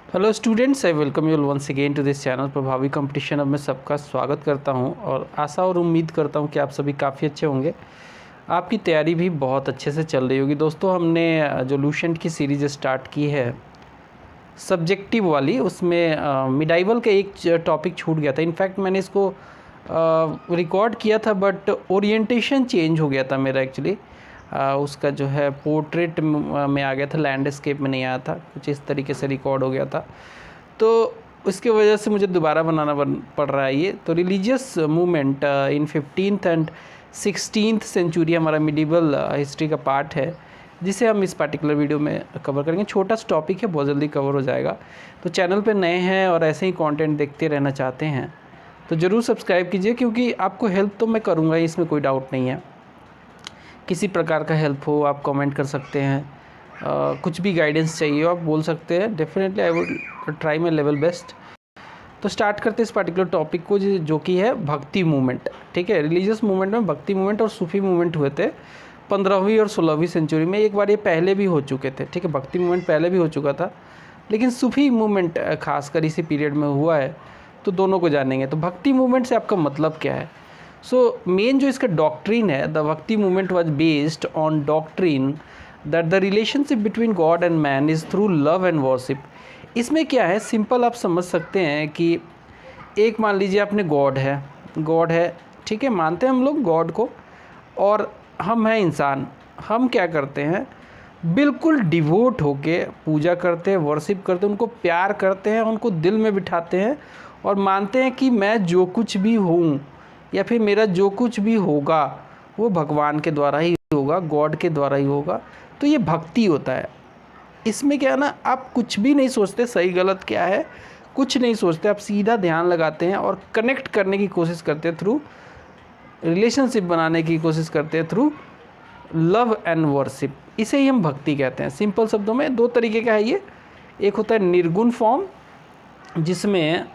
Hello students, I welcome you once again to this channel Prabhavi competition. अब मैं सबका स्वागत करता हूं और आशा और उम्मीद करता हूं कि आप सभी काफ़ी अच्छे होंगे। आपकी तैयारी भी बहुत अच्छे से चल रही होगी। दोस्तों, हमने जो लूसेंट की सीरीज़ स्टार्ट की है सब्जेक्टिव वाली, उसमें मिडाइवल का एक टॉपिक छूट गया था। इनफैक्ट मैंने इसको रिकॉर्ड किया था बट ओरिएंटेशन चेंज हो गया था मेरा एक्चुअली। उसका जो है पोर्ट्रेट में आ गया था, लैंडस्केप में नहीं आया था। कुछ इस तरीके से रिकॉर्ड हो गया था, तो उसकी वजह से मुझे दोबारा बनाना पड़ रहा है ये। तो religious movement in 15th and 16th century हमारा मिडिवल हिस्ट्री का पार्ट है, जिसे हम इस पार्टिकुलर वीडियो में कवर करेंगे। छोटा सा टॉपिक है, बहुत जल्दी कवर हो जाएगा। तो चैनल पे नए हैं और ऐसे ही कंटेंट देखते रहना चाहते हैं तो ज़रूर सब्सक्राइब कीजिए, क्योंकि आपको हेल्प तो मैं करूँगा, इसमें कोई डाउट नहीं है। किसी प्रकार का हेल्प हो आप कमेंट कर सकते हैं, कुछ भी गाइडेंस चाहिए हो आप बोल सकते हैं। Definitely I would try my level best. तो स्टार्ट करते हैं इस पर्टिकुलर टॉपिक को, जो कि है भक्ति मूवमेंट। ठीक है, रिलीजियस मूवमेंट में भक्ति मूवमेंट और सूफी मूवमेंट हुए थे 15वीं और 16वीं सेंचुरी में। एक बार ये पहले भी हो चुके थे। ठीक है, भक्ति मूवमेंट पहले भी हो चुका था, लेकिन सूफी मूवमेंट खासकर इसी पीरियड में हुआ है, तो दोनों को जानेंगे। तो भक्ति मूवमेंट से आपका मतलब क्या है? सो मेन जो इसका डॉक्ट्रिन है, द भक्ति movement was based on doctrine that the relationship between God and man is through love and worship. इसमें क्या है, सिंपल आप समझ सकते हैं कि एक मान लीजिए आपने गॉड है, ठीक है, मानते हैं हम लोग गॉड को, और हम हैं इंसान। हम क्या करते हैं, बिल्कुल डिवोट होके पूजा करते हैं, वर्शिप करते हैं, उनको प्यार करते हैं, उनको दिल में बिठाते हैं और मानते हैं कि मैं जो कुछ भी हूँ या फिर मेरा जो कुछ भी होगा वो भगवान के द्वारा ही होगा, गॉड के द्वारा ही होगा। तो ये भक्ति होता है। इसमें क्या है ना, आप कुछ भी नहीं सोचते सही गलत क्या है, कुछ नहीं सोचते, आप सीधा ध्यान लगाते हैं और कनेक्ट करने की कोशिश करते हैं, थ्रू रिलेशनशिप बनाने की कोशिश करते हैं, थ्रू लव एंड वर्शिप। इसे ही हम भक्ति कहते हैं। सिंपल शब्दों में दो तरीके का है ये। एक होता है निर्गुण फॉर्म, जिसमें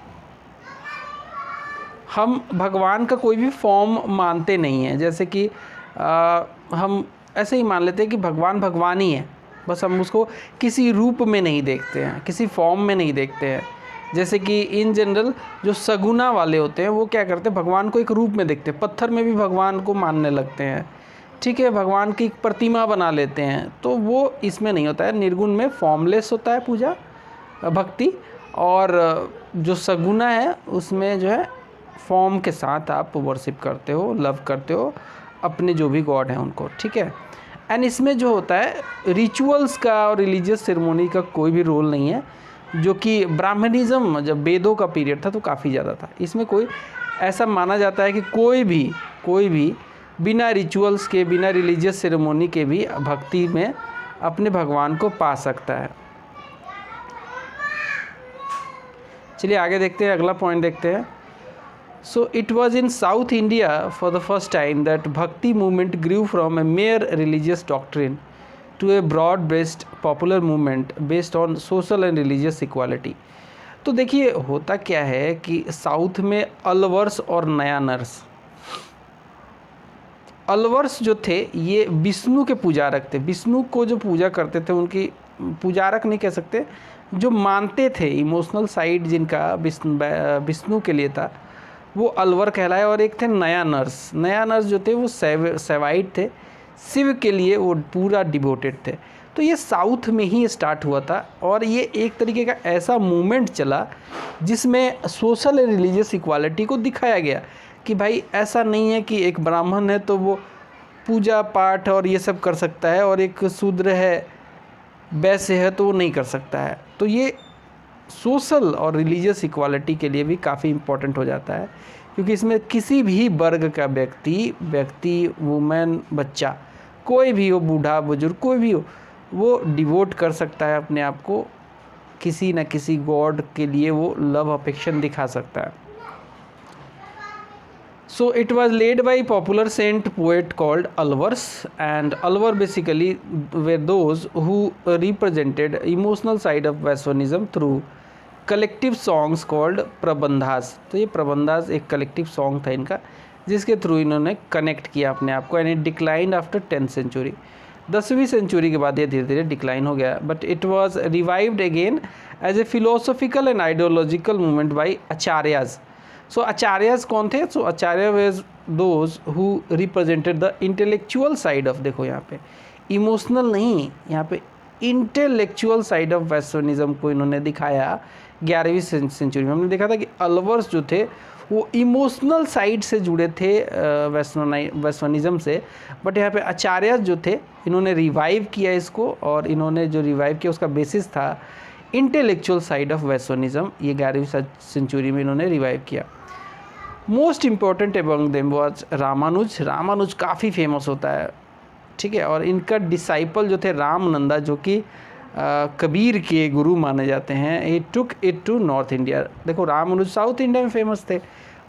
हम भगवान का कोई भी फॉर्म मानते नहीं हैं। जैसे कि हम ऐसे ही मान लेते हैं कि भगवान भगवान ही है, बस हम उसको किसी रूप में नहीं देखते हैं, किसी फॉर्म में नहीं देखते हैं। जैसे कि इन जनरल जो सगुना वाले होते हैं वो क्या करते हैं, भगवान को एक रूप में देखते हैं, पत्थर में भी भगवान को मानने लगते हैं। ठीक है, भगवान की एक प्रतिमा बना लेते हैं। तो वो इसमें नहीं होता है। निर्गुण में फॉर्मलेस होता है पूजा भक्ति, और जो सगुना है उसमें जो है फॉर्म के साथ आप वर्शिप करते हो, लव करते हो अपने जो भी गॉड हैं उनको। ठीक है, एंड इसमें जो होता है रिचुअल्स का और रिलीजियस सेरेमनी का कोई भी रोल नहीं है, जो कि ब्राह्मणिज्म जब वेदों का पीरियड था तो काफ़ी ज़्यादा था। इसमें कोई ऐसा माना जाता है कि कोई भी बिना रिचुअल्स के, बिना रिलीजियस सेरेमनी के भी भक्ति में अपने भगवान को पा सकता है। चलिए आगे देखते हैं, अगला पॉइंट देखते हैं। So it was in South India for the first time that Bhakti movement grew from a mere religious doctrine to a broad-based popular movement based on social and religious equality. तो देखिए होता क्या है कि south में अलवर्स और नया nurse, Alvars जो थे ये विष्णु के पुजारक थे। विष्णु को जो पूजा करते थे, उनकी पुजारक नहीं कह सकते, जो मानते थे, इमोशनल साइड जिनका विष्णु के लिए था, वो अलवर कहलाए। और एक थे नया नर्स जो थे वो सेवाइट थे, शिव के लिए वो पूरा डिवोटेड थे। तो ये साउथ में ही स्टार्ट हुआ था और ये एक तरीके का ऐसा मूवमेंट चला जिसमें सोशल एंड रिलीजियस इक्वालिटी को दिखाया गया कि भाई ऐसा नहीं है कि एक ब्राह्मण है तो वो पूजा पाठ और ये सब कर सकता है, और एक शूद्र है, वैसे है तो वो नहीं कर सकता है। तो ये सोशल और रिलीजियस इक्वालिटी के लिए भी काफ़ी इम्पोर्टेंट हो जाता है, क्योंकि इसमें किसी भी वर्ग का व्यक्ति वुमेन, बच्चा, कोई भी हो, बूढ़ा बुजुर्ग कोई भी हो, वो डिवोट कर सकता है अपने आप को किसी न किसी गॉड के लिए, वो लव अफेक्शन दिखा सकता है। So it was led by popular saint poet called Alvars, and Alvar basically were those who represented emotional side of Vaishnavism through collective songs called प्रबंधास। तो ये प्रबंधास एक कलेक्टिव सॉन्ग था इनका, जिसके थ्रू इन्होंने कनेक्ट किया अपने आप को, and it declined after 10th century. 10वीं सेंचुरी के बाद ये धीरे धीरे डिक्लाइन हो गया, but it was revived again as a philosophical and ideological movement by Acharyas. So Acharyas कौन थे? So Acharya was those who represented the intellectual side of, देखो यहाँ पे इमोशनल नहीं, यहाँ पे इंटेलेक्चुअल साइड ऑफ वेस्टर्निज्म को इन्होंने दिखाया 11वीं सेंचुरी में। हमने देखा था कि अलवर्स जो थे वो इमोशनल साइड से जुड़े थे वेस्टर्निज्म से, बट यहाँ पे आचार्य जो थे इन्होंने रिवाइव किया इसको, और इन्होंने जो रिवाइव किया उसका बेसिस था इंटेलेक्चुअल साइड ऑफ वेस्टर्निज्म। ये 11वीं सेंचुरी में इन्होंने रिवाइव किया। Most important among them was Ramanuja. Ramanuja काफ़ी फेमस होता है, ठीक है, और इनका डिसाइपल जो थे रामनंदा, जो कि कबीर के गुरु माने जाते हैं। He took it to North India. देखो रामानुज साउथ इंडिया में फेमस थे,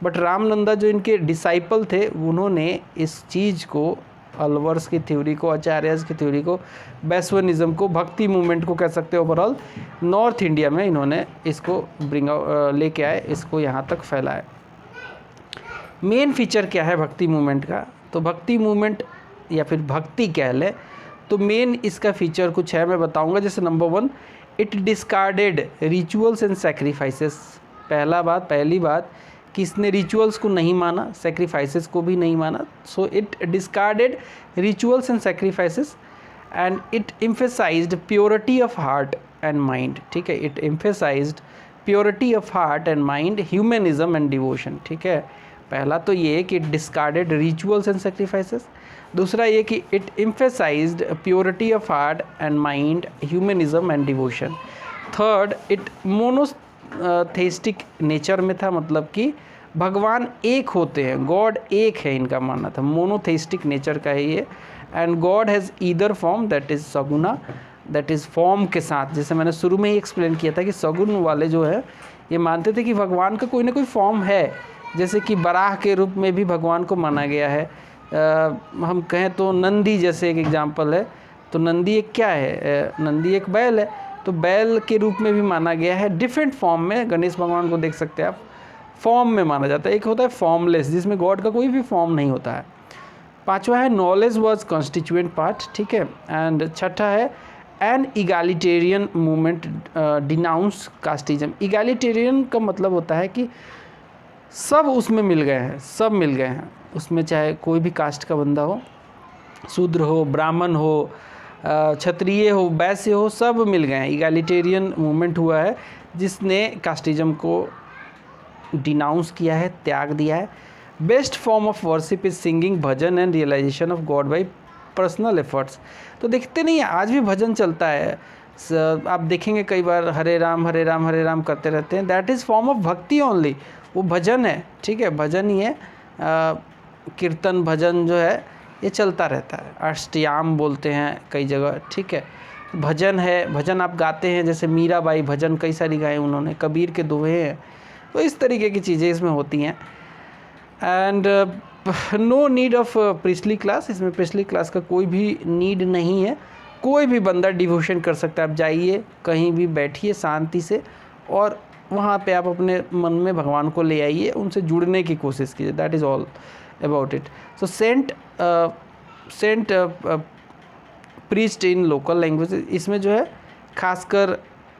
बट रामनंदा जो इनके डिसाइपल थे उन्होंने इस चीज़ को, अलवर्स की थ्योरी को, आचार्यस की थ्योरी को, वैष्णविज्म को, भक्ति मूवमेंट को कह सकते हैं, ओवरऑल नॉर्थ इंडिया में इन्होंने इसको लेके आए, इसको यहाँ तक फैलाए। मेन फीचर क्या है भक्ति मूवमेंट का? तो भक्ति मूवमेंट या फिर भक्ति कह लें तो मेन इसका फीचर कुछ है, मैं बताऊंगा। जैसे number 1, it discarded rituals and sacrifices. पहली बात कि इसने रिचुअल्स को नहीं माना, सैक्रिफाइसेस को भी नहीं माना। So it discarded rituals and sacrifices and it emphasised purity of heart and mind, ठीक है। It emphasised purity of heart and mind, humanism and devotion, ठीक है। पहला तो ये कि it discarded rituals and sacrifices. दूसरा ये कि it emphasised purity of heart and mind, humanism and devotion. Third, it monotheistic nature में था, मतलब कि भगवान एक होते हैं, गॉड एक है, इनका मानना था। मोनोथेइस्टिक नेचर का है ये। And God has either form, that is Saguna, that is form के साथ। जैसे मैंने शुरू में ही एक्सप्लेन किया था कि सगुन वाले जो है ये मानते थे कि भगवान का कोई ना कोई फॉर्म है, जैसे कि बराह के रूप में भी भगवान को माना गया है। हम कहें तो नंदी जैसे एक एग्जाम्पल है, तो नंदी एक क्या है? नंदी एक बैल है, तो बैल के रूप में भी माना गया है। डिफरेंट फॉर्म में गणेश भगवान को देख सकते हैं आप, फॉर्म में माना जाता है। एक होता है फॉर्मलेस, जिसमें गॉड का कोई भी फॉर्म नहीं होता है। पांचवा है नॉलेज वाज कॉन्स्टिट्यूएंट पार्ट, ठीक है। एंड छठा है an egalitarian movement denounce casteism. Egalitarian का मतलब होता है कि सब उसमें मिल गए हैं, सब मिल गए हैं उसमें, चाहे कोई भी कास्ट का बंदा हो, शूद्र हो, ब्राह्मण हो, क्षत्रिय हो, वैश्य हो, सब मिल गए हैं। इगैलिटेरियन मूवमेंट हुआ है जिसने कास्टिज्म को डिनाउंस किया है, त्याग दिया है। Best form of worship is singing bhajan and realization of God by personal efforts. तो देखते नहीं है, आज भी भजन चलता है, आप देखेंगे कई बार हरे राम हरे राम हरे राम करते रहते हैं। दैट इज़ फॉर्म ऑफ भक्ति ओनली, वो भजन है, ठीक है, भजन ही है। कीर्तन भजन जो है ये चलता रहता है, अष्टयाम बोलते हैं कई जगह, ठीक है। भजन है, भजन आप गाते हैं, जैसे मीराबाई भजन कई सारी गाए उन्होंने, कबीर के दोहे हैं, तो इस तरीके की चीज़ें इसमें होती हैं। And no need of priestly class, इसमें प्रीस्टली क्लास का कोई भी नीड नहीं है, कोई भी बंदा डिवोशन कर सकता है। आप जाइए कहीं भी बैठिए शांति से, और वहाँ पे आप अपने मन में भगवान को ले आइए, उनसे जुड़ने की कोशिश कीजिए। That is all about it. So saint preached in local language. इसमें जो है खासकर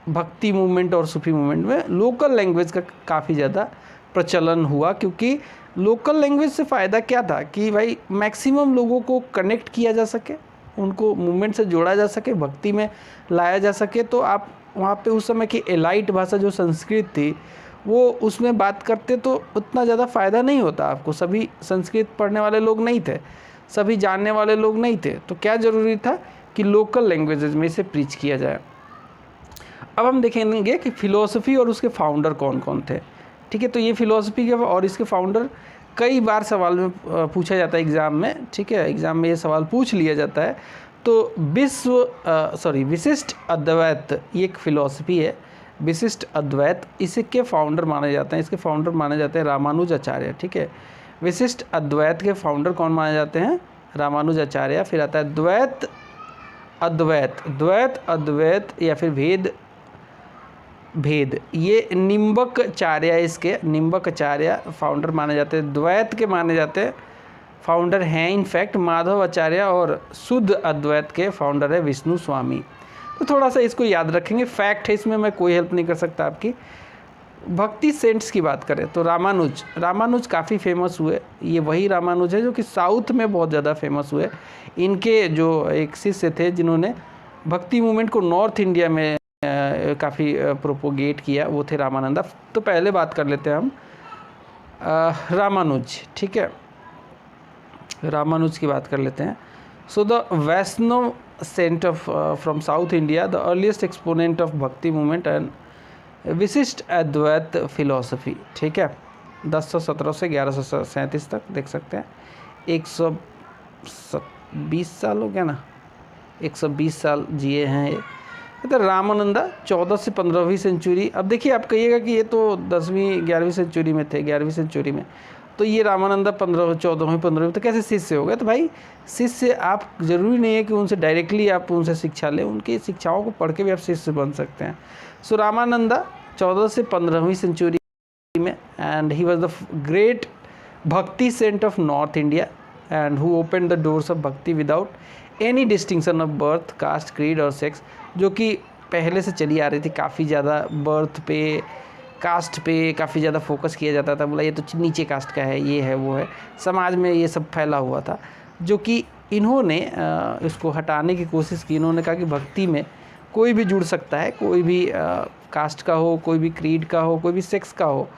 भक्ति मूवमेंट और सूफी मूवमेंट में लोकल लैंग्वेज का काफ़ी ज़्यादा प्रचलन हुआ, क्योंकि लोकल लैंग्वेज से फ़ायदा क्या था कि भाई मैक्सिमम लोगों को कनेक्ट किया जा सके, उनको मूवमेंट से जोड़ा जा सके, भक्ति में लाया जा सके। तो आप वहाँ पे उस समय की एलाइट भाषा जो संस्कृत थी वो उसमें बात करते तो उतना ज़्यादा फ़ायदा नहीं होता आपको। सभी संस्कृत पढ़ने वाले लोग नहीं थे, सभी जानने वाले लोग नहीं थे, तो क्या ज़रूरी था कि लोकल लैंग्वेजेस में इसे प्रीच किया जाए। अब हम देखेंगे कि फ़िलोसफी और उसके फाउंडर कौन कौन थे, ठीक है। तो ये फ़िलोसफी के और इसके फाउंडर कई बार सवाल में पूछा जाता है एग्ज़ाम में, ठीक है, एग्ज़ाम में ये सवाल पूछ लिया जाता है। तो विशिष्ट अद्वैत ये एक फ़िलोसफी है, विशिष्ट अद्वैत, इसके फाउंडर माने जाते हैं, इसके फाउंडर माने जाते हैं रामानुजाचार्य, ठीक है। विशिष्ट अद्वैत के फाउंडर कौन माने जाते हैं? रामानुजाचार्य। फिर आता है द्वैत अद्वैत, द्वैत अद्वैत या फिर भेद, ये निम्बकाचार्य, इसके निम्बकाचार्य फाउंडर माने जाते हैं। द्वैत के माने जाते हैं फाउंडर हैं इनफैक्ट माधव आचार्य, और शुद्ध अद्वैत के फाउंडर है विष्णु स्वामी। तो थोड़ा सा इसको याद रखेंगे, फैक्ट है इसमें, मैं कोई हेल्प नहीं कर सकता आपकी। भक्ति सेंट्स की बात करें तो रामानुज काफ़ी फेमस हुए। ये वही रामानुज है जो कि साउथ में बहुत ज़्यादा फेमस हुए। इनके जो एक शिष्य थे जिन्होंने भक्ति मूवमेंट को नॉर्थ इंडिया में काफ़ी प्रोपोगेट किया, वो थे रामानंदा। तो पहले बात कर लेते हैं हम रामानुज, ठीक है, रामानुज की बात कर लेते हैं। So the Vaishnav saint of from South India, the earliest exponent of Bhakti movement and Vishishta Advaita philosophy, ठीक है, 1017 से 1137 तक देख सकते हैं। 120 साल हो गया ना, 120 साल जिए हैं ये। तो रामानंदा 14 से 15वीं सेंचुरी। अब देखिए, आप कहिएगा कि ये तो 10वीं 11वीं सेंचुरी में थे, 11वीं सेंचुरी में, तो ये रामानंदा 14वीं 15वीं, तो कैसे शिष्य हो गए? तो भाई शिष्य आप ज़रूरी नहीं है कि उनसे डायरेक्टली आप उनसे शिक्षा लें, उनकी शिक्षाओं को पढ़ के भी आप शिष्य बन सकते हैं। सो रामानंदा 14 से 15वीं सेंचुरी में, and he was the great bhakti saint of North India and who open the doors of bhakti without any distinction of birth, caste, creed और सेक्स, जो कि पहले से चली आ रही थी। काफ़ी ज़्यादा बर्थ पे, कास्ट पे काफ़ी ज़्यादा फोकस किया जाता था, बोला ये तो नीचे कास्ट का है, ये है, वो है, समाज में ये सब फैला हुआ था, जो कि इन्होंने इसको हटाने की कोशिश की। इन्होंने कहा कि भक्ति में कोई भी जुड़ सकता है, कोई भी कास्ट का हो, कोई भी क्रीड का हो, कोई भी सेक्स का हो,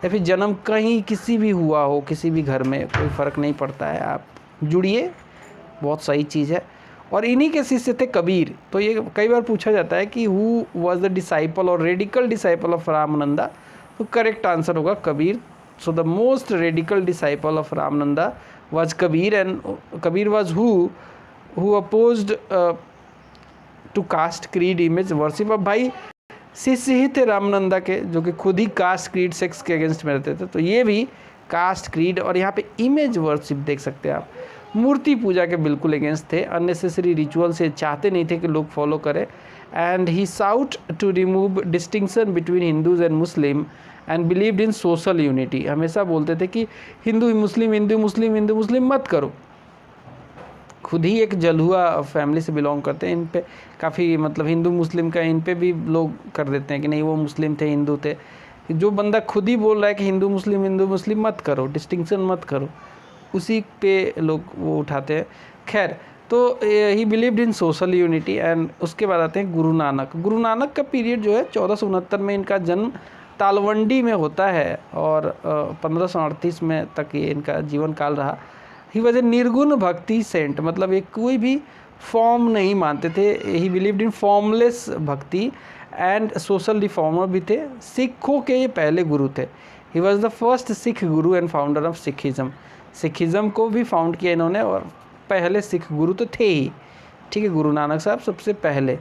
या फिर जन्म कहीं किसी भी हुआ हो, किसी भी घर में, कोई फ़र्क नहीं पड़ता है, आप जुड़िए, बहुत सही चीज़ है। और इन्हीं के शिष्य थे कबीर। तो ये कई बार पूछा जाता है कि हु वाज द डिसाइपल और रेडिकल डिसाइपल ऑफ रामानंदा, तो करेक्ट आंसर होगा Kabir. So the most radical disciple of Ramananda was Kabir, and Kabir was who opposed to caste, creed, image, worship. अब भाई शिष्य ही थे रामानंदा के जो कि खुद ही कास्ट, क्रीड, सेक्स के अगेंस्ट में रहते थे। तो ये भी कास्ट, क्रीड और यहाँ पे इमेज वर्शिप देख सकते हैं आप, मूर्ति पूजा के बिल्कुल अगेंस्ट थे। अननेसेसरी रिचुअल से चाहते नहीं थे कि लोग फॉलो करें। And he sought to remove distinction between Hindus and Muslim and believed in social unity. हमेशा बोलते थे कि हिंदू मुस्लिम, हिंदू मुस्लिम, हिंदू मुस्लिम मत करो। खुद ही एक जलहुआ फैमिली से बिलोंग करते हैं। इन पे काफ़ी मतलब हिंदू मुस्लिम का इन पे भी लोग कर देते हैं कि नहीं वो मुस्लिम थे, हिंदू थे। जो बंदा खुद ही बोल रहा है कि हिंदू मुस्लिम मत करो, डिस्टिंक्शन मत करो, उसी पे लोग वो उठाते हैं। खैर, तो ही believed in social unity. And उसके बाद आते हैं गुरु नानक का पीरियड जो है 1469 में इनका जन्म तालवंडी में होता है और 1538 में तक ये इनका जीवन काल रहा। ही वॉज ए निर्गुण भक्ति सेंट, मतलब ये कोई भी फॉर्म नहीं मानते थे। ही बिलीव्ड इन फॉर्मलेस भक्ति एंड सोशल रिफॉर्मर भी थे। सिखों के ये पहले गुरु थे। He was the first Sikh Guru and founder of Sikhism को भी फाउंड किया इन्होंने, और पहले सिख गुरु तो थे ही, ठीक है, गुरु नानक साहब सबसे पहले।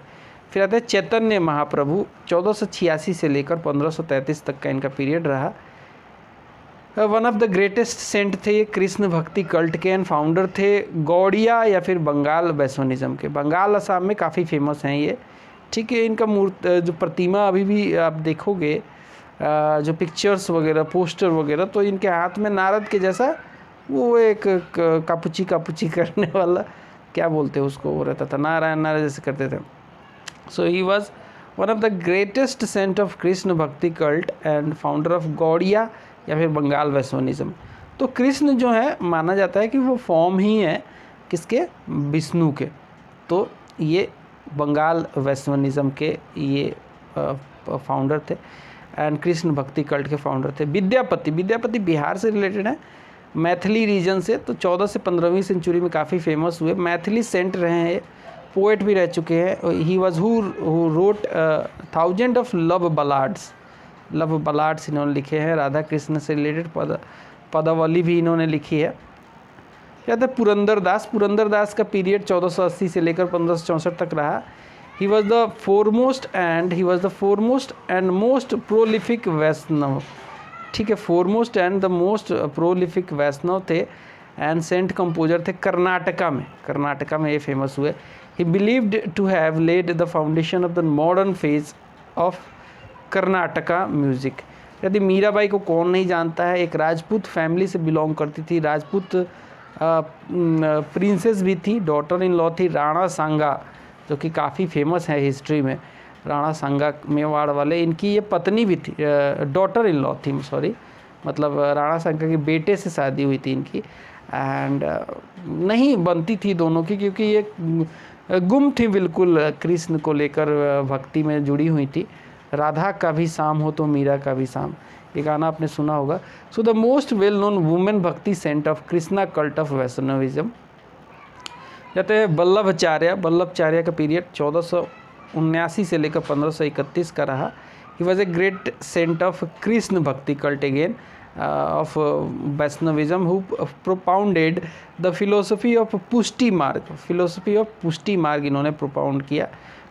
फिर आते हैं चैतन्य महाप्रभु, 1486 से लेकर 1533 तक का इनका पीरियड रहा। One of the greatest saint थे ये, कृष्ण भक्ति कल्ट के, एंड फाउंडर थे गौड़िया या फिर बंगाल वैष्णविज्म के। बंगाल असम में काफ़ी फेमस हैं ये, ठीक है। इनका जो प्रतिमा अभी भी आप देखोगे, जो पिक्चर्स वगैरह, पोस्टर वगैरह, तो इनके हाथ में नारद के जैसा वो एक कापुची करने वाला, क्या बोलते हैं उसको, वो रहता था, नारायण जैसे करते थे। So he was one of the greatest saint of Krishna bhakti cult and founder of Gaudiya या फिर बंगाल वैष्णविज्म। तो कृष्ण जो है माना जाता है कि वो फॉर्म ही है किसके, विष्णु के। तो ये बंगाल वैष्णविज्म के ये फाउंडर थे एंड कृष्ण भक्ति कल्ट के फाउंडर थे। विद्यापति बिहार से रिलेटेड है, मैथिली रीजन से। तो 14 से 15वीं सेंचुरी में काफ़ी फेमस हुए, मैथिली सेंट रहे हैं, पोएट भी रह चुके हैं। He was who wrote 1000 of love ballads इन्होंने लिखे हैं। राधा कृष्ण से रिलेटेड पदावली भी इन्होंने लिखी है। क्या था, पुरंदर दास का पीरियड 1480 से लेकर 1564 तक रहा। He was the foremost and most prolific Vaishnav, ठीक है, foremost and the most prolific Vaishnav थे एंड सेंट कंपोजर थे। कर्नाटका में ये फेमस हुए। He believed to have laid the foundation of the modern phase of Karnataka music. यदि मीराबाई को कौन नहीं जानता है, एक राजपूत फैमिली से बिलोंग करती थी, राजपूत प्रिंसेस भी थी, डॉटर इन लॉ थी राणा सांगा जो कि काफ़ी फेमस है हिस्ट्री में, राणा सांगा मेवाड़ वाले। इनकी ये पत्नी भी थी, डॉटर इन लॉ थी, सॉरी, मतलब राणा सांगा के बेटे से शादी हुई थी इनकी। एंड नहीं बनती थी दोनों की, क्योंकि ये गुम थी बिल्कुल, कृष्ण को लेकर भक्ति में जुड़ी हुई थी। राधा का भी शाम हो तो मीरा का भी शाम, ये गाना आपने सुना होगा। So the most well known women bhakti saint of Krishna cult of Vaishnavism कहते हैं वल्लभाचार्य। वल्लभाचार्य का पीरियड 1479 से लेकर 1531 का रहा। He was a great saint of Krishna bhakti cult again of Vaishnavism who propounded the philosophy of Pushti Marg. Philosophy of Pushti मार्ग इन्होंने प्रोपाउंड किया।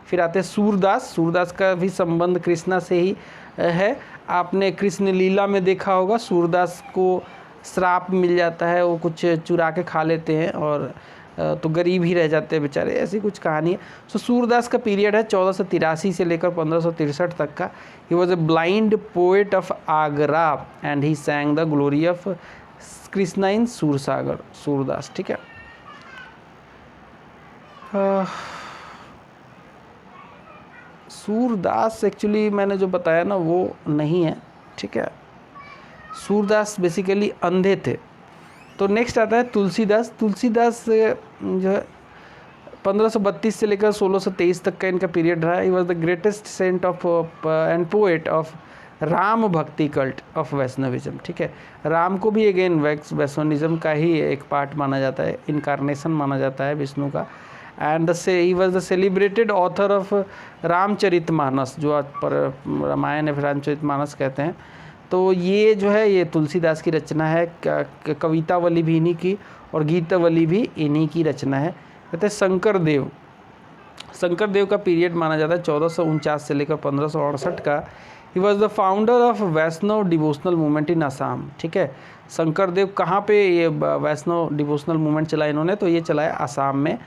फिर आते सूरदास। सूरदास का भी संबंध कृष्णा से ही है। आपने कृष्ण लीला में देखा होगा, सूरदास को श्राप मिल जाता है, वो कुछ चुरा के खा लेते हैं और तो गरीब ही रह जाते हैं बेचारे, ऐसी कुछ कहानी है। सो सूरदास का पीरियड है 1483 से लेकर 1563 तक का। He was a blind poet of Agra and he sang the glory of Krishna in Sursagar. Surdas, ठीक है। सूरदास एक्चुअली मैंने जो बताया ना वो नहीं है, ठीक है। सूरदास बेसिकली अंधे थे। तो नेक्स्ट आता है तुलसीदास। तुलसीदास जो है 1532 से लेकर 1623 तक का इनका पीरियड रहा। He was the greatest saint of and poet of Ram bhakti cult of Vaishnavism, ठीक है। राम को भी अगेन वैष्णविज्म का ही एक पार्ट माना जाता है, इनकारनेशन माना जाता है विष्णु का। And he was the celebrated author of Ramcharitmanas, जो आज पर रामायण है, रामचरितमानस कहते हैं। तो ये जो है ये तुलसीदास की रचना है। कवितावली भी इन्हीं की और गीतावली भी इन्हीं की रचना है। कहते हैं शंकर देव। शंकर देव का पीरियड माना जाता है 1449 से लेकर 1568 का। He was the founder of Vaishnav devotional movement in Assam, ठीक है। शंकर देव कहाँ पे ये वैष्णव डिवोशनल मूवमेंट चलाया इन्होंने, तो ये चलाया असम में।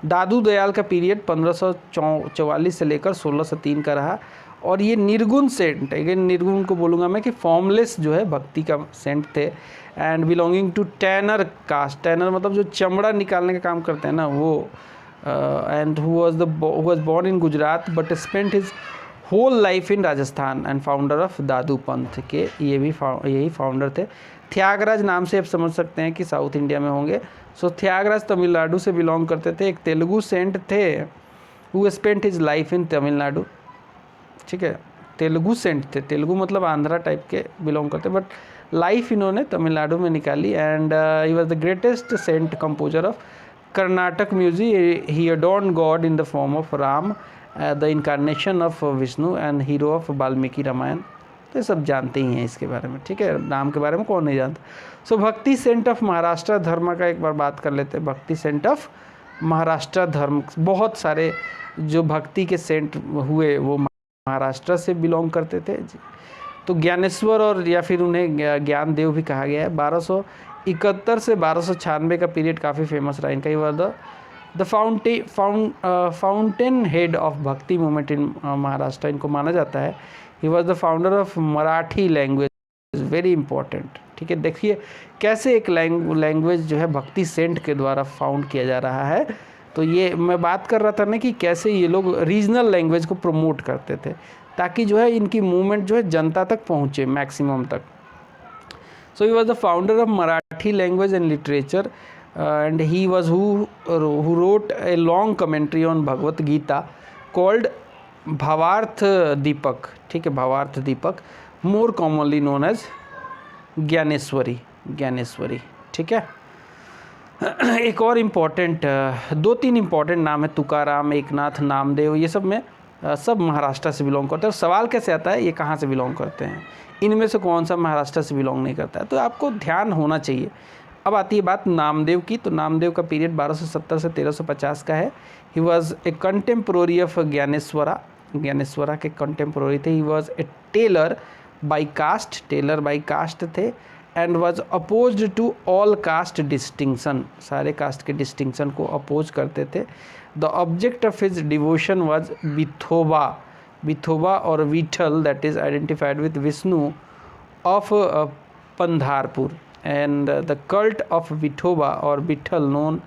दादू दयाल का पीरियड 1544 से लेकर 1603 का रहा। और ये निर्गुण सेंट, अगेन निर्गुण को बोलूँगा मैं कि फॉर्मलेस जो है भक्ति का सेंट थे। And belonging to tanner caste. Tanner मतलब जो चमड़ा निकालने का काम करते हैं ना वो। And who was born in Gujarat but spent his whole life in Rajasthan and founder of Dadu Panth के ये भी यही फाउंडर थे। त्यागराज नाम से आप समझ सकते हैं कि साउथ इंडिया में होंगे। सो त्यागराज तमिलनाडु से बिलोंग करते थे। एक तेलुगु सेंट थे who spent his life in Tamil Nadu, ठीक है। तेलुगु सेंट थे, तेलुगु मतलब आंध्रा टाइप के बिलोंग करते, बट लाइफ इन्होंने तमिलनाडु में निकाली। And he was the greatest saint composer of Carnatic music. He adorn God in the form of Ram, the incarnation of Vishnu and hero of Valmiki Ramayana. तो ये सब जानते ही हैं इसके बारे में, ठीक है। नाम के बारे में कौन नहीं जानता। सो भक्ति सेंट ऑफ महाराष्ट्र धर्म का एक बार बात कर लेते हैं। भक्ति सेंट ऑफ महाराष्ट्र धर्म, बहुत सारे जो भक्ति के सेंट हुए वो महाराष्ट्र से बिलोंग करते थे। तो ज्ञानेश्वर और या फिर उन्हें ज्ञान देव भी कहा गया है। 1271 से 1296 का पीरियड काफ़ी फेमस रहा इनका। ही was the fountain head of Bhakti movement in Maharashtra इनको माना जाता है। He was the founder of Marathi language, very important, ठीक है। देखिए कैसे एक लैंग्वेज जो है भक्ति सेंट के द्वारा फाउंड किया जा रहा है। तो ये मैं बात कर रहा था ना कि कैसे ये लोग रीजनल लैंग्वेज को प्रमोट करते थे ताकि जो है इनकी मूवमेंट जो है जनता तक पहुँचे मैक्सिमम तक। So he was the founder of Marathi language and literature and he was who wrote a long commentary on Bhagavad Gita called Bhavarth Deepak, ठीक है। Bhavarth Deepak, more commonly known as Dnyaneshwari, ठीक है। एक और इम्पॉर्टेंट 2-3 इम्पॉर्टेंट नाम है, तुकाराम, एकनाथ, नामदेव, ये सब में सब महाराष्ट्र से बिलोंग करते हैं। सवाल कैसे आता है ये कहाँ से बिलोंग करते हैं, इनमें से कौन सा महाराष्ट्र से बिलोंग नहीं करता है, तो आपको ध्यान होना चाहिए। अब आती है बात नामदेव की। तो नामदेव का पीरियड 1270 से 1350 का है। He was a contemporary of Dnyaneshwara के कंटेम्प्रोरी थे। He was a tailor by caste थे and was opposed to all caste distinction, सारे कास्ट के डिस्टिंक्शन को अपोज करते थे। The object of his devotion was Vithoba और Vithal, that is identified with Vishnu of Pandharpur and the cult of Vithoba और Vithal known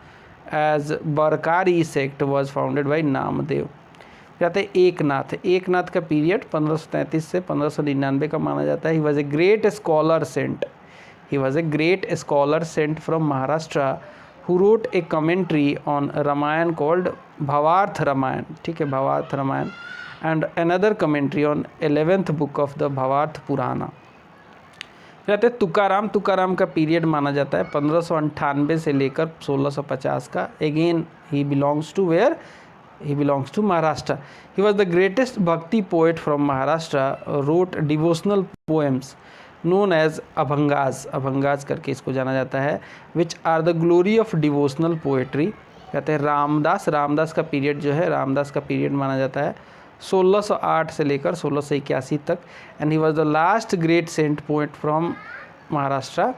as Barkari sect was founded by Namdev. कहते हैं एकनाथ का पीरियड 1533 से 1599 का माना जाता है. He was a great scholar sent from Maharashtra who wrote a commentary on Ramayana called Bhavarth Ramayana. ठीक है, Bhavarth Ramayana, and another commentary on 11th book of the Bhavarth Purana. कहते हैं तुकाराम का पीरियड माना जाता है 1598 से लेकर 1650 का. Again he belongs to where? He belongs to Maharashtra. He was the greatest bhakti poet from Maharashtra. Wrote devotional poems known as अभंगाज करके इसको जाना जाता है, which are the glory of devotional poetry. कहते हैं रामदास का पीरियड जो है, रामदास का पीरियड माना जाता है 1608 से लेकर 1681 तक. And he was the last great saint poet from Maharashtra.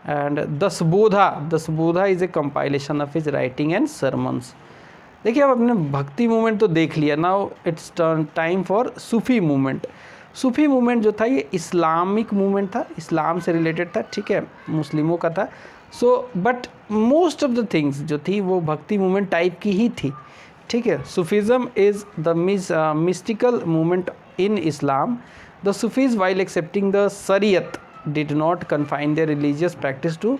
And Dasbodha is a compilation of his writing and sermons. देखिए, अब अपने भक्ति मूवमेंट तो देख लिया. Now it's time for Sufi movement. Sufi movement जो था ये इस्लामिक मूवमेंट था, इस्लाम से रिलेटेड था. ठीक है, मुस्लिमों का था. So but most of the things जो थी वो भक्ति मूवमेंट टाइप की ही थी. ठीक है, Sufism is the mystical movement in Islam. The Sufis while accepting the shariat did not confine their religious practice to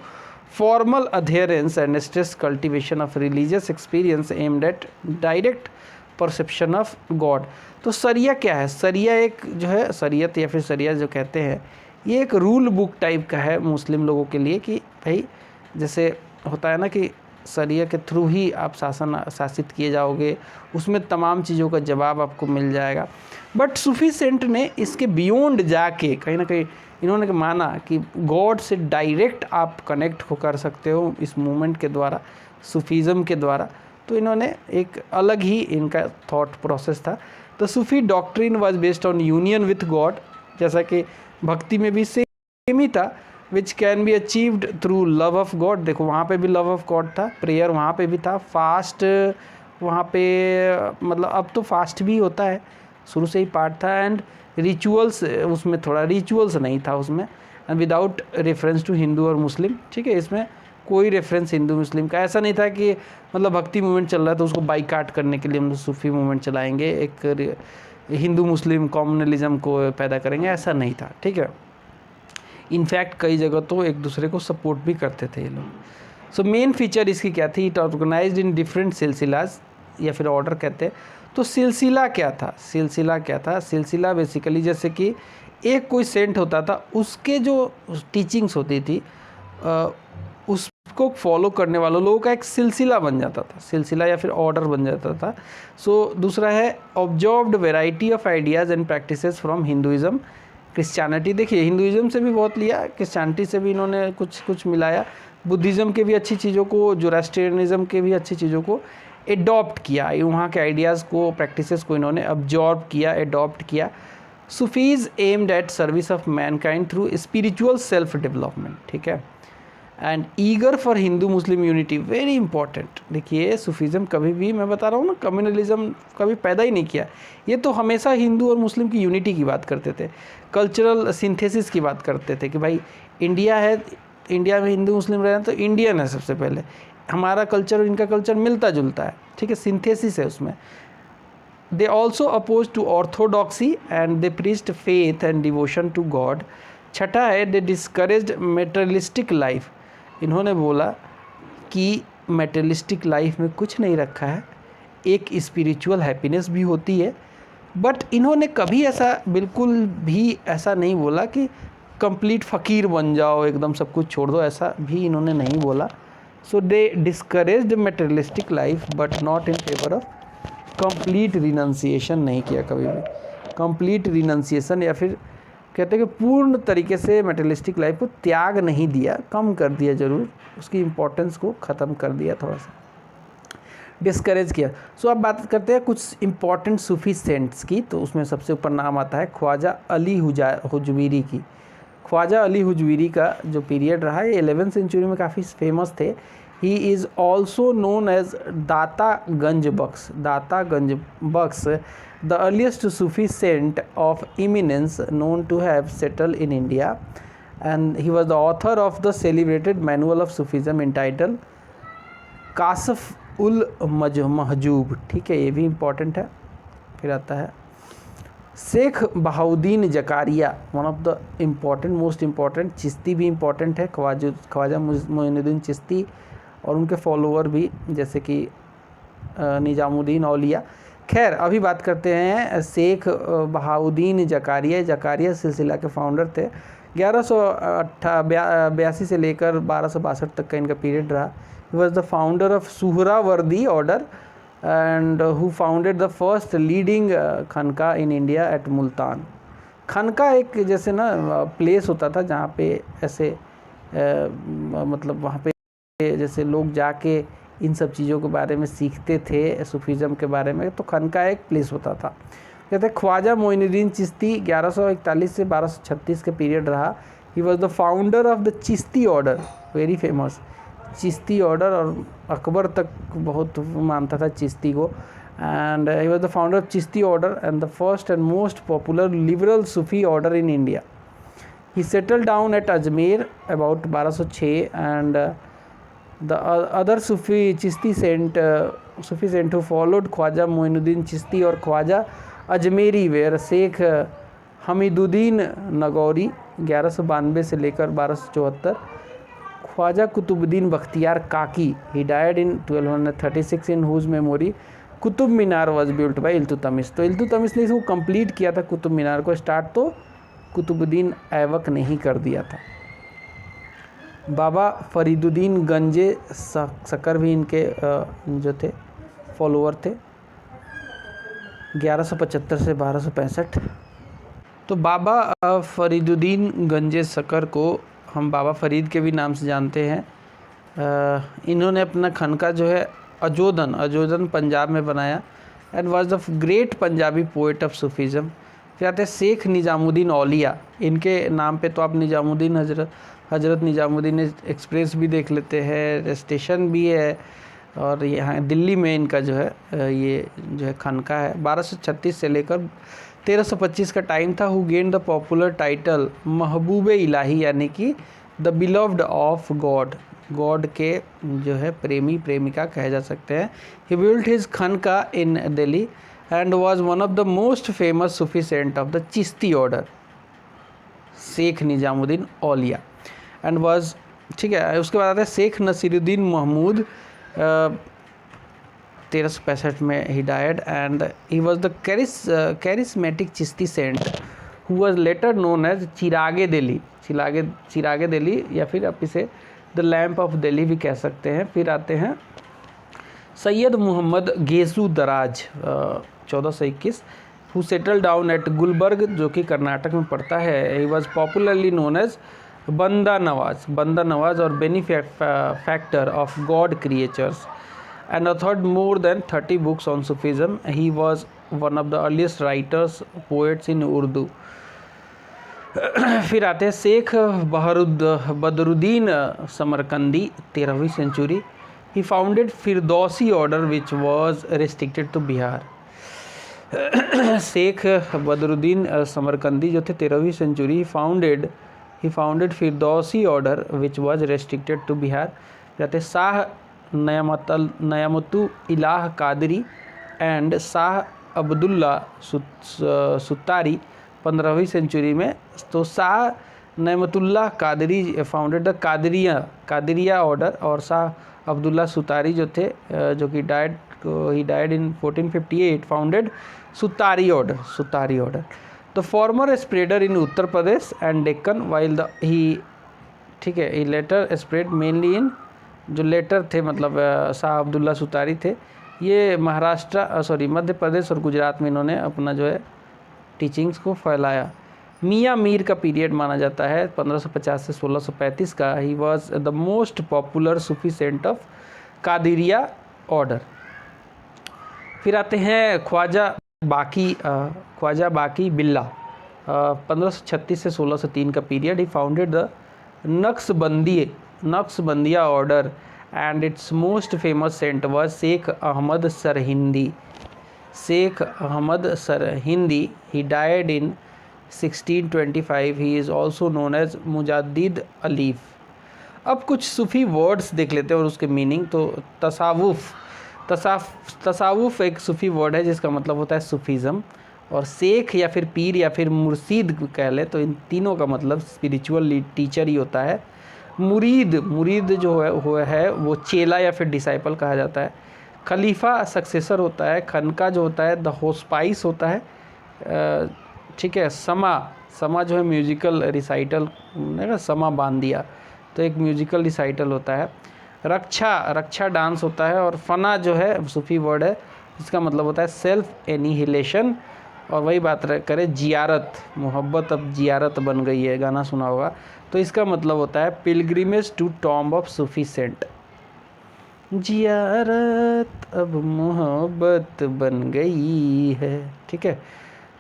formal adherence and stress cultivation of religious experience aimed at direct perception of God. तो शरिया क्या है? शरिया एक जो है, शरीयत या फिर शरिया जो कहते हैं, ये एक रूल बुक टाइप का है मुस्लिम लोगों के लिए कि भाई जैसे होता है ना कि शरिया के थ्रू ही आप शासित किए जाओगे, उसमें तमाम चीज़ों का जवाब आपको मिल जाएगा. बट सूफी सेंट ने इसके बियॉन्ड जाके कहीं ना कहीं इन्होंने माना कि गॉड से डायरेक्ट आप कनेक्ट हो कर सकते हो इस मूवमेंट के द्वारा, सूफीज़म के द्वारा. तो इन्होंने एक अलग ही इनका थॉट प्रोसेस था. The Sufi doctrine was based on union with God, जैसा कि भक्ति में भी सेम ही था, which can be achieved through love of God. देखो वहाँ पे भी लव ऑफ गॉड था, प्रेयर वहाँ पे भी था, फास्ट वहाँ पे मतलब अब तो फास्ट भी होता है, शुरू से ही पार्ट था. एंड रिचुअल्स, उसमें थोड़ा रिचुअल्स नहीं था उसमें, and without reference to Hindu और मुस्लिम. ठीक है, इसमें कोई रेफरेंस हिंदू मुस्लिम का ऐसा नहीं था कि मतलब भक्ति मूवमेंट चल रहा है तो उसको बाइकाट करने के लिए हम सूफी मूवमेंट चलाएंगे, एक हिंदू मुस्लिम कॉम्युनलिज्म को पैदा करेंगे, ऐसा नहीं था. ठीक है, इनफैक्ट कई जगह तो एक दूसरे को सपोर्ट भी करते थे ये लोग. सो मेन फीचर इसकी क्या थी? इट ऑर्गेनाइज्ड इन डिफरेंट सिलसिलाज या फिर ऑर्डर कहते हैं. तो सिलसिला क्या था? सिलसिला बेसिकली जैसे कि एक कोई सेंट होता था, उसके जो टीचिंग्स होती थी उसको फॉलो करने वालों लोगों का एक सिलसिला बन जाता था, सिलसिला या फिर ऑर्डर बन जाता था. सो दूसरा है observed variety of ideas and practices from Hinduism, Christianity. देखिए, हिंदुइज़म से भी बहुत लिया, क्रिश्चियनिटी से भी इन्होंने कुछ मिलाया, बुद्धिज़्म के भी अच्छी चीज़ों को, जोरास्ट्रियनिज़म के भी अच्छी चीज़ों को एडॉप्ट किया, वहाँ के आइडियाज़ को, प्रैक्टिसेस को इन्होंने अब्जॉर्ब किया, एडॉप्ट किया. Sufis aimed at service of Mankind through spiritual self development. ठीक है, and eager for Hindu Muslim unity, very important. देखिए, सूफीज़म कभी भी, मैं बता रहा हूँ ना, कम्युनलिज्म कभी पैदा ही नहीं किया. ये तो हमेशा हिंदू और मुस्लिम की यूनिटी की बात करते थे, कल्चरल सिंथेसिस की बात करते थे कि भाई इंडिया है, इंडिया में हिंदू मुस्लिम रहे हैं तो इंडियन है सबसे पहले, हमारा कल्चर और इनका कल्चर मिलता जुलता है. ठीक है, सिंथेसिस है उसमें. They also oppose to orthodoxy and they preached faith and devotion to God. छठा है, दे डिस्करेज्ड मेटेरियलिस्टिक लाइफ. इन्होंने बोला कि मेटेरियलिस्टिक लाइफ में कुछ नहीं रखा है, एक स्पिरिचुअल हैप्पीनेस भी होती है. बट इन्होंने कभी ऐसा बिल्कुल भी ऐसा नहीं बोला कि कंप्लीट फ़कीर बन जाओ, एकदम सब कुछ छोड़ दो, ऐसा भी इन्होंने नहीं बोला. So they discouraged materialistic life but not in favour of complete renunciation. नहीं किया कभी भी कंप्लीट रिनंसिएशन, या फिर कहते हैं कि पूर्ण तरीके से मेटेरियलिस्टिक लाइफ को त्याग नहीं दिया, कम कर दिया, ज़रूर उसकी इम्पोर्टेंस को ख़त्म कर दिया, थोड़ा सा डिस्करेज किया. सो अब बात करते हैं कुछ इम्पॉर्टेंट सूफी सेंट्स की. तो उसमें सबसे ऊपर नाम आता है ख्वाजा अली हुजवीरी की. ख्वाजा अली हुजवीरी का जो पीरियड रहा है 11वीं सेंचुरी में काफ़ी फेमस थे. He is also known as Data Ganj Bakhsh, the earliest Sufi saint of eminence known to have settled in India, and he was the author of the celebrated manual of Sufism entitled कासफ उल महजूब, ठीक है, ये भी important है। फिर आता है Sheikh Bahauddin Zakariya, one of the important, most important. Chishti भी important है, ख्वाजा मोइनुद्दीन चिश्ती और उनके फॉलोअर भी, जैसे कि निजामुद्दीन औलिया। खैर अभी बात करते हैं शेख बहाउद्दीन जकारिया। जकारिया सिलसिला के फाउंडर थे। 1182 से लेकर 1262 तक का इनका पीरियड रहा। He was the founder of Suhrawardi order and who founded the first leading khanqah in India at Multan. Khanqah एक जैसे ना प्लेस होता था जहाँ पे ऐसे मतलब वहाँ पे जैसे लोग जाके इन सब चीज़ों के बारे में सीखते थे, सूफीज़म के बारे में, तो खनका एक प्लेस होता था। कहते हैं ख्वाजा मोइनुद्दीन चिश्ती 1141 से 1236 के पीरियड रहा। He was the founder of the Chishti order, very famous Chishti order, और अकबर तक बहुत मानता था चिश्ती को। And he was the founder of Chishti order and the first and most popular liberal Sufi order in India. He settle down at Ajmer about 1206 and the other Sufi saint who followed Khwaja Moinuddin Chishti और Khwaja Ajmeri were Sheikh Hamiduddin Nagauri 1192 से लेकर 1274, Khwaja Qutbuddin Bakhtiyar Kaki, he died in 1236 in whose memory Qutub Minar was built by Iltutmish. तो इल्तुतमिश ने इसको complete किया था कुतुब मीनार को, start तो कुतुबुद्दीन ऐबक ने ही कर दिया था। बाबा फरीदुद्दीन गंजे सकर भी इनके जो थे फॉलोअर थे 1175 से 1265। तो बाबा फरीदुद्दीन गंजे सकर को हम बाबा फरीद के भी नाम से जानते हैं। इन्होंने अपना खनका जो है अजोदन पंजाब में बनाया and was the great Punjabi poet of Sufism. फिर आते हैं शेख निजामुद्दीन औलिया। इनके नाम पे तो आप निजामुद्दीन हजरत निजामुद्दीन एक्सप्रेस भी देख लेते हैं, स्टेशन भी है, और यहाँ दिल्ली में इनका जो है ये जो है खनका है। 1236 से लेकर 1325 का टाइम था। Who gain the popular title Mahboob Ilahi, यानी कि the beloved of God, God के जो है प्रेमी प्रेमिका कहे जा सकते हैं। He built his khanqah in Delhi and was one of the most famous Sufi saint of the Chishti order, Sheikh Nizamuddin Auliya and was, ठीक है। उसके बाद आता है शेख नसीरुद्दीन महमूद 1365 में he died and he was the charismatic Chishti saint who was later known as Chirage Delhi, Chirage Delhi, या फिर आप इसे द लैम्प ऑफ दिल्ली भी कह सकते हैं। फिर आते हैं Syed Mohammad Gesu Daraz 1421 who settle down at Gulbarga, जो कि कर्नाटक में पड़ता है। He was popularly known as Banda Nawaz और benefactor of God creatures and authored more than 30 books on Sufism. He was one of the earliest writers, poets in Urdu. फिर आते हैं शेख बदरुद्दीन समरकंदी 13वीं century. He founded Firdausi order which was restricted to Bihar. Sheikh Badruddin Samarqandi जो थे 13वीं century, he founded Firdausi order which was restricted to Bihar. जाते Shah Nyamatu Ilah Qadri and Shah Abdullah Suttari 15वीं century में। तो Shah Nyamatullah Qadri founded the Qadiriya order, और शाह अब्दुल्ला सुतारी जो थे जो कि he died in 1458 founded Suttari order. The former spreader in Uttar Pradesh and Deccan while ठीक है, ही लेटर स्प्रेड मेनली इन, जो लेटर थे मतलब शाह अब्दुल्ला सुतारी थे, ये मध्य प्रदेश और गुजरात में इन्होंने अपना जो है टीचिंग्स को फैलाया। मियाँ मीर का पीरियड माना जाता है 1550 से 1635 का। He was the most popular Sufi saint of Qadiriya order. फिर आते हैं ख्वाजा बाकी बिल्ला 1536 से 1603 का पीरियड। He founded the Naqshbandiya order and its most famous saint was Sheikh Ahmad Sirhindi. he died in 1625. he is also known as Mujaddid Alif. अब कुछ सूफ़ी वर्ड्स देख लेते हैं और उसके मीनिंग। तो तसावुफ़ एक सूफ़ी वर्ड है जिसका मतलब होता है सूफीज़म, और शेख या फिर पीर या फिर मुर्शीद कह ले तो इन तीनों का मतलब स्पिरिचुअल टीचर ही होता है। मुरीद जो है वो चेला या फिर डिसाइपल कहा जाता है। खलीफा सक्सेसर होता है। खनका जो होता है द होस्पाइस होता है, ठीक है। समा जो है म्यूजिकल रिसाइटल है ना, समा बांध दिया तो एक म्यूजिकल रिसाइटल होता है। रक्षा डांस होता है। और फना जो है सूफी वर्ड है, इसका मतलब होता है सेल्फ एनिहिलेशन। और वही बात करें जियारत, मोहब्बत अब जियारत बन गई है, गाना सुना होगा, तो इसका मतलब होता है pilgrimage to tomb of Sufi saint. जियारत अब मोहब्बत बन गई है, ठीक है।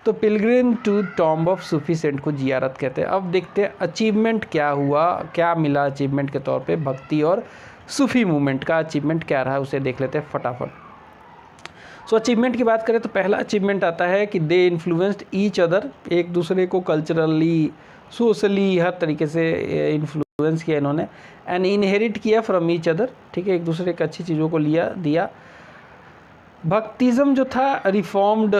तो pilgrim to tomb of Sufi saint को जियारत कहते हैं। अब देखते हैं अचीवमेंट क्या हुआ, क्या मिला अचीवमेंट के तौर पे भक्ति और सूफी मूवमेंट का अचीवमेंट क्या रहा, उसे देख लेते हैं फटाफट। सो अचीवमेंट की बात करें तो पहला अचीवमेंट आता है कि दे इन्फ्लुएंस्ड ईच अदर, एक दूसरे को कल्चरली सोशली हर तरीके से इन्फ्लुएंस किया इन्होंने। एंड इनहेरिट किया फ्रॉम ईच अदर, ठीक है, एक दूसरे की अच्छी चीज़ों को दिया। भक्तिज़म जो था रिफॉर्म्ड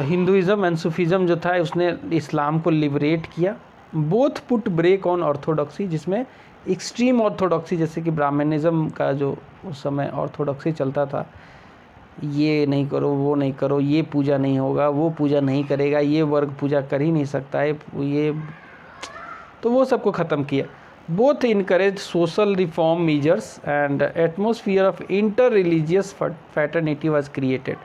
हिंदुइज़म एंड सूफीज़म जो था उसने इस्लाम को लिबरेट किया। Both put brake on orthodoxy, जिसमें एक्सट्रीम ऑर्थोडॉक्सी जैसे कि ब्राह्मणिज़म का जो उस समय ऑर्थोडॉक्सी चलता था, ये नहीं करो वो नहीं करो, ये पूजा नहीं होगा, वो पूजा नहीं करेगा, ये वर्ग पूजा कर ही नहीं सकता है, ये तो वो सबको ख़त्म किया। Both encourage social reform measures and atmosphere of inter religious fraternity was created.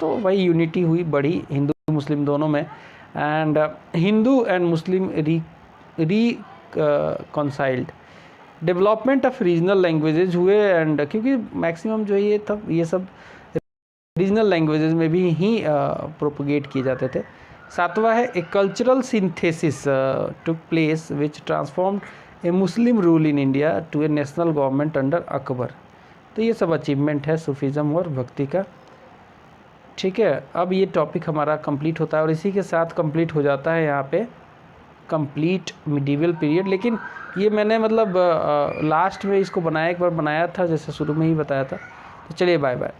तो वही यूनिटी हुई, बढ़ी हिंदू मुस्लिम दोनों में। And Hindu and Muslim reconciled. Development of regional languages हुए, एंड क्योंकि मैक्सिमम जो ये सब रीजनल लैंग्वेजेस में भी ही प्रोपोगेट किए जाते थे। सातवां है a cultural synthesis took place which transformed a Muslim rule in India to a national government under Akbar. तो ये सब अचीवमेंट है सूफीज़म और भक्ति का, ठीक है। अब ये टॉपिक हमारा कंप्लीट होता है और इसी के साथ कंप्लीट हो जाता है यहाँ पे कंप्लीट मिडीवल पीरियड। लेकिन ये मैंने मतलब लास्ट में इसको बनाया, एक बार बनाया था जैसे शुरू में ही बताया था। तो चलिए बाय बाय।